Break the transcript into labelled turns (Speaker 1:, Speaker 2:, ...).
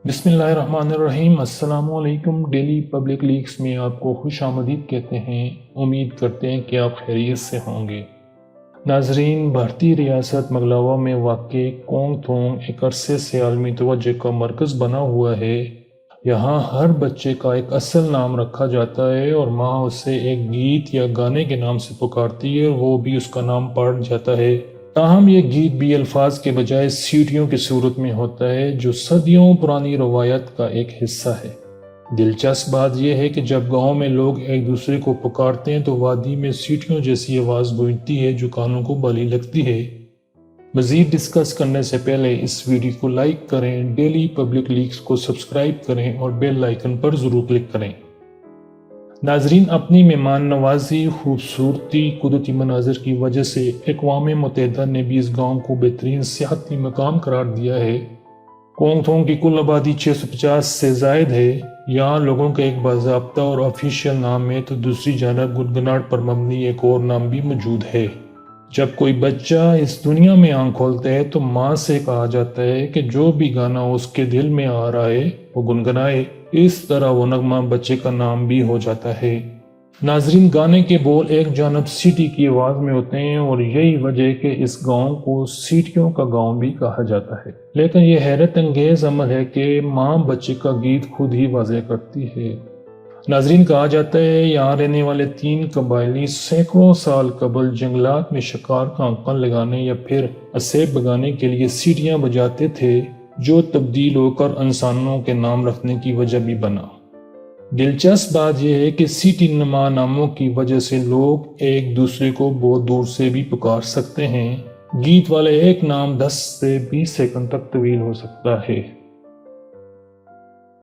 Speaker 1: بسم اللہ الرحمن الرحیم۔ السلام علیکم۔ ڈیلی پبلک لیکس میں آپ کو خوش آمدید کہتے ہیں۔ امید کرتے ہیں کہ آپ خیریت سے ہوں گے۔ ناظرین، بھارتی ریاست میگھالیہ میں واقع کونگ تھونگ ایک عرصے سے عالمی توجہ کا مرکز بنا ہوا ہے۔ یہاں ہر بچے کا ایک اصل نام رکھا جاتا ہے اور ماں اسے ایک گیت یا گانے کے نام سے پکارتی ہے اور وہ بھی اس کا نام پڑھ جاتا ہے۔ تاہم یہ گیت بھی الفاظ کے بجائے سیٹیوں کی صورت میں ہوتا ہے، جو صدیوں پرانی روایت کا ایک حصہ ہے۔ دلچسپ بات یہ ہے کہ جب گاؤں میں لوگ ایک دوسرے کو پکارتے ہیں تو وادی میں سیٹیوں جیسی آواز گونجتی ہے جو کانوں کو بالی لگتی ہے۔ مزید ڈسکس کرنے سے پہلے اس ویڈیو کو لائک کریں، ڈیلی پبلک لیکس کو سبسکرائب کریں اور بیل آئیکن پر ضرور کلک کریں۔ ناظرین، اپنی مہمان نوازی، خوبصورتی، قدرتی مناظر کی وجہ سے اقوام متحدہ نے بھی اس گاؤں کو بہترین سیاحتی مقام قرار دیا ہے۔ کونگ تھونگ کی کل آبادی 650 سے زائد ہے۔ یہاں لوگوں کا ایک باضابطہ اور آفیشیل نام ہے تو دوسری جانب گنگناٹ پر مبنی ایک اور نام بھی موجود ہے۔ جب کوئی بچہ اس دنیا میں آنکھ کھولتا ہے تو ماں سے کہا جاتا ہے کہ جو بھی گانا اس کے دل میں آ رہا ہے وہ گنگنائے۔ اس طرح وہ نغمہ بچے کا نام بھی ہو جاتا ہے۔ ناظرین، گانے کے بول ایک جانب سیٹی کی آواز میں ہوتے ہیں اور یہی وجہ ہے کہ اس گاؤں کو سیٹیوں کا گاؤں بھی کہا جاتا ہے۔ لیکن یہ حیرت انگیز عمل ہے کہ ماں بچے کا گیت خود ہی واضح کرتی ہے۔ ناظرین، کہا جاتا ہے یہاں رہنے والے 3 قبائلی سینکڑوں سال قبل جنگلات میں شکار کا عنقا لگانے یا پھر اسے بھگانے کے لیے سیٹیاں بجاتے تھے، جو تبدیل ہو کر انسانوں کے نام رکھنے کی وجہ بھی بنا۔ دلچسپ بات یہ ہے کہ سیٹی نما ناموں کی وجہ سے لوگ ایک دوسرے کو بہت دور سے بھی پکار سکتے ہیں۔ گیت والے ایک نام 10 سے 20 سیکنڈ تک طویل ہو سکتا ہے۔